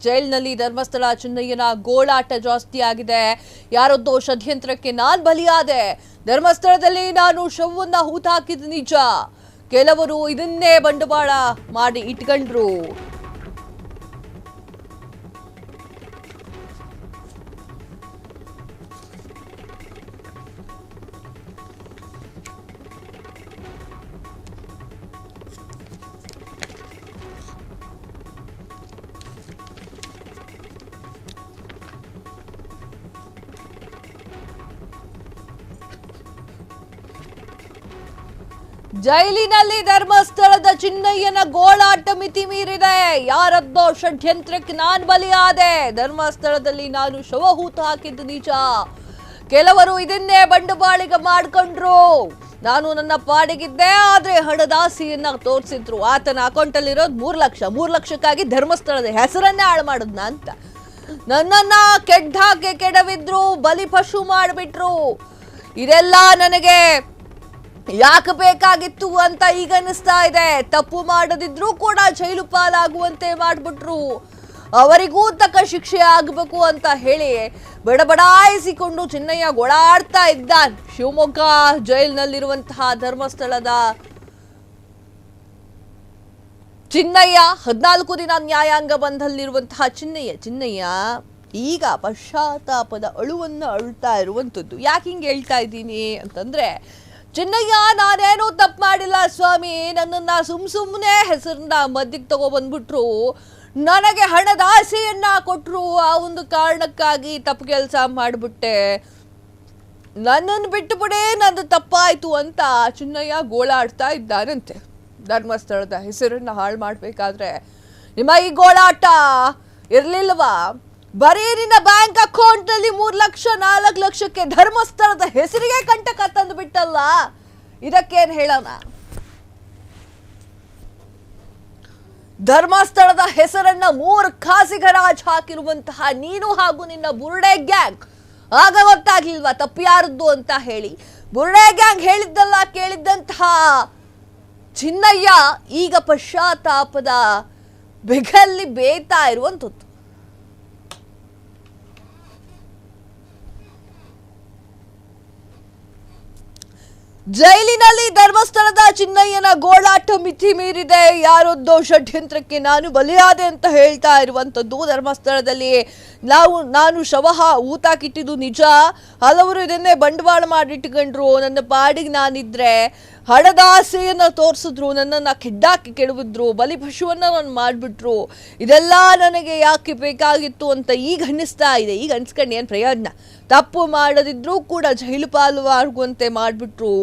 ಜೈಲಿನಲ್ಲಿ ಧರ್ಮಸ್ಥಳ ಚಿನ್ನಯ್ಯನ ಗೋಳಾಟ ಜಾಸ್ತಿ ಆಗಿದೆ. ಯಾರೊಂದೋ ಷಡ್ಯಂತ್ರಕ್ಕೆ ನಾನ್ ಬಲಿಯಾದೆ, ಧರ್ಮಸ್ಥಳದಲ್ಲಿ ನಾನು ಶವವನ್ನ ಹೂತಾಕಿದ ನಿಜ. ಕೆಲವರು ಇದನ್ನೇ ಬಂಡವಾಳ ಮಾಡಿ ಇಟ್ಕೊಂಡ್ರು. ಜೈಲಿನಲ್ಲಿ ಧರ್ಮಸ್ಥಳದ ಚಿನ್ನಯ್ಯನ ಗೋಳಾಟ ಮಿತಿ ಮೀರಿದೆ. ಯಾರದ್ದೋ ಷಡ್ಯಂತ್ರಕ್ಕೆ ನಾನ್ ಬಲಿಯಾದೆ, ಧರ್ಮಸ್ಥಳದಲ್ಲಿ ನಾನು ಶವ ಹೂತು ಹಾಕಿದ್ದು ನಿಜ. ಕೆಲವರು ಇದನ್ನೇ ಬಂಡವಾಳಿಗ ಮಾಡ್ಕೊಂಡ್ರು. ನಾನು ನನ್ನ ಪಾಡಿಗಿದ್ದೆ, ಆದ್ರೆ ಹಣದಾಸೆಯನ್ನ ತೋರಿಸಿದ್ರು. ಆತನ ಅಕೌಂಟ್ ಅಲ್ಲಿ ಇರೋದು 3 ಲಕ್ಷ. 3 ಲಕ್ಷಕ್ಕಾಗಿ ಧರ್ಮಸ್ಥಳದ ಹೆಸರನ್ನೇ ಹಾಳು ಮಾಡುದ್ನ ಅಂತ ನನ್ನನ್ನ ಕೆಡ್ಡಾಕೆ ಕೆಡವಿದ್ರು, ಬಲಿಪಶು ಮಾಡಿಬಿಟ್ರು. ಇದೆಲ್ಲ ನನಗೆ ಯಾಕೆ ಬೇಕಾಗಿತ್ತು ಅಂತ ಈಗ ಅನಿಸ್ತಾ ಇದೆ. ತಪ್ಪು ಮಾಡದಿದ್ರೂ ಕೂಡ ಜೈಲು ಪಾಲಾಗುವಂತೆ ಮಾಡ್ಬಿಟ್ರು. ಅವರಿಗೂ ತಕ್ಕ ಶಿಕ್ಷೆ ಆಗಬೇಕು ಅಂತ ಹೇಳಿ ಬಡಬಡಾಯಿಸಿಕೊಂಡು ಚಿನ್ನಯ್ಯ ಗೋಳಾಡ್ತಾ ಇದ್ದಾನೆ. ಶಿವಮೊಗ್ಗ ಜೈಲಿನಲ್ಲಿರುವಂತಹ ಧರ್ಮಸ್ಥಳದ ಚಿನ್ನಯ್ಯ 14 ದಿನ ನ್ಯಾಯಾಂಗ ಬಂಧನದಲ್ಲಿರುವಂತಹ ಚಿನ್ನಯ್ಯ ಈಗ ಪಶ್ಚಾತ್ತಾಪದ ಅಳುವನ್ನ ಅಳ್ತಾ ಇರುವಂಥದ್ದು. ಯಾಕೆ ಹಿಂಗೆ ಹೇಳ್ತಾ ಇದ್ದೀನಿ ಅಂತಂದ್ರೆ, ಚಿನ್ನಯ್ಯ ನಾನೇನೂ ತಪ್ಪು ಮಾಡಿಲ್ಲ ಸ್ವಾಮಿ, ನನ್ನನ್ನು ಸುಮ್ಮನೆ ಹೆಸರನ್ನ ಮಧ್ಯಕ್ಕೆ ತಗೊಬಂದ್ಬಿಟ್ರು, ನನಗೆ ಹಣದ ಆಸೆಯನ್ನ ಕೊಟ್ಟರು, ಆ ಒಂದು ಕಾರಣಕ್ಕಾಗಿ ತಪ್ಪು ಕೆಲಸ ಮಾಡಿಬಿಟ್ಟೆ, ನನ್ನನ್ನು ಬಿಟ್ಟುಬಿಡೇ, ನಂದು ತಪ್ಪಾಯಿತು ಅಂತ ಚಿನ್ನಯ್ಯ ಗೋಳಾಡ್ತಾ ಇದ್ದಾನಂತೆ. ಧರ್ಮಸ್ಥಳದ ಹೆಸರನ್ನ ಹಾಳು ಮಾಡಬೇಕಾದ್ರೆ ನಿಮ್ಮ ಈ ಗೋಳಾಟ ಇರಲಿಲ್ವಾ? ಬರೀ ನಿನ್ನ ಬ್ಯಾಂಕ್ ಅಕೌಂಟ್ ನಲ್ಲಿ 3 ಲಕ್ಷ 4 ಲಕ್ಷಕ್ಕೆ ಧರ್ಮಸ್ಥಳದ ಹೆಸರಿಗೆ ಕಂಟಕ ತಂದು ಬಿಟ್ಟಲ್ಲ, ಇದಕ್ಕೇನ್ ಹೇಳೋಣ? ಧರ್ಮಸ್ಥಳದ ಹೆಸರನ್ನ 3 ಖಾಸಿಗರಾಜ್ ಹಾಕಿರುವಂತಹ ನೀನು ಹಾಗೂ ನಿನ್ನ ಬುರುಡೆ ಗ್ಯಾಂಗ್ ಆಗ ಗೊತ್ತಾಗ್ಲಿಲ್ವಾ ತಪ್ಪು ಯಾರದ್ದು ಅಂತ ಹೇಳಿ? ಬುರುಡೆ ಗ್ಯಾಂಗ್ ಹೇಳಿದ್ದಲ್ಲ ಕೇಳಿದ್ದಂತಹ ಚಿನ್ನಯ್ಯ ಈಗ ಪಶ್ಚಾತ್ತಾಪದ ಬೆಗಲ್ಲಿ ಬೇಯ್ತಾ ಇರುವಂಥದ್ದು. ಜೈಲಿನಲ್ಲಿ ಧರ್ಮಸ್ಥಳದ ಚಿನ್ನಯ್ಯನ ಗೋಳಾಟ ಮಿತಿ ಮೀರಿದೆ. ಯಾರೊಂದೋ ಷಡ್ಯಂತ್ರಕ್ಕೆ ನಾನು ಬಲಿಯಾದೆ ಅಂತ ಹೇಳ್ತಾ ಇರುವಂಥದ್ದು. ಧರ್ಮಸ್ಥಳದಲ್ಲಿ ನಾನು ಶವ ಊತಾಕಿಟ್ಟಿದ್ದು ನಿಜ. ಹಲವರು ಇದನ್ನೇ ಬಂಡವಾಳ ಮಾಡಿಟ್ಕೊಂಡ್ರು. ನನ್ನ ಪಾಡಿಗೆ ನಾನಿದ್ರೆ ಹಣದ ಆಸೆಯನ್ನ ತೋರಿಸಿದ್ರು, ನನ್ನನ್ನು ಕೆಡ್ಡಾಕಿ ಕೆಡವಿದ್ರು, ಬಲಿಪಶುವನ್ನ ನಾನು ಮಾಡಿಬಿಟ್ರು. ಇದೆಲ್ಲ ನನಗೆ ಯಾಕೆ ಬೇಕಾಗಿತ್ತು ಅಂತ ಈಗ ಅನ್ನಿಸ್ತಾ ಇದೆ. ಈಗ ಅನ್ಸ್ಕೊಂಡು ಏನು ಪ್ರಯೋಜನ? ತಪ್ಪು ಮಾಡದಿದ್ರೂ ಕೂಡ ಜೈಲು ಪಾಲಾಗುವಂತೆ ಮಾಡಿಬಿಟ್ರು,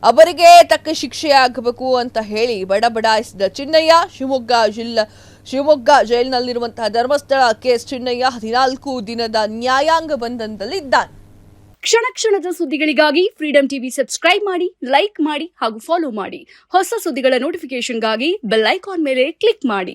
ಅವರಿಗೆ ತಕ್ಕ ಶಿಕ್ಷೆ ಆಗಬೇಕು ಅಂತ ಹೇಳಿ ಬಡಬಡಾಯಿಸಿದ ಚಿನ್ನಯ್ಯ ಶಿವಮೊಗ್ಗ ಜೈಲಿನಲ್ಲಿರುವಂತಹ ಧರ್ಮಸ್ಥಳ ಕೇಸ್ ಚಿನ್ನಯ್ಯ 14 ದಿನದ ನ್ಯಾಯಾಂಗ ಬಂಧನದಲ್ಲಿದ್ದಾನೆ. ಕ್ಷಣ ಕ್ಷಣದ ಸುದ್ದಿಗಳಿಗಾಗಿ ಫ್ರೀಡಂ ಟಿವಿ ಸಬ್ಸ್ಕ್ರೈಬ್ ಮಾಡಿ, ಲೈಕ್ ಮಾಡಿ ಹಾಗೂ ಫಾಲೋ ಮಾಡಿ. ಹೊಸ ಸುದ್ದಿಗಳ ನೋಟಿಫಿಕೇಶನ್ಗಾಗಿ ಬೆಲ್ ಐಕಾನ್ ಮೇಲೆ ಕ್ಲಿಕ್ ಮಾಡಿ.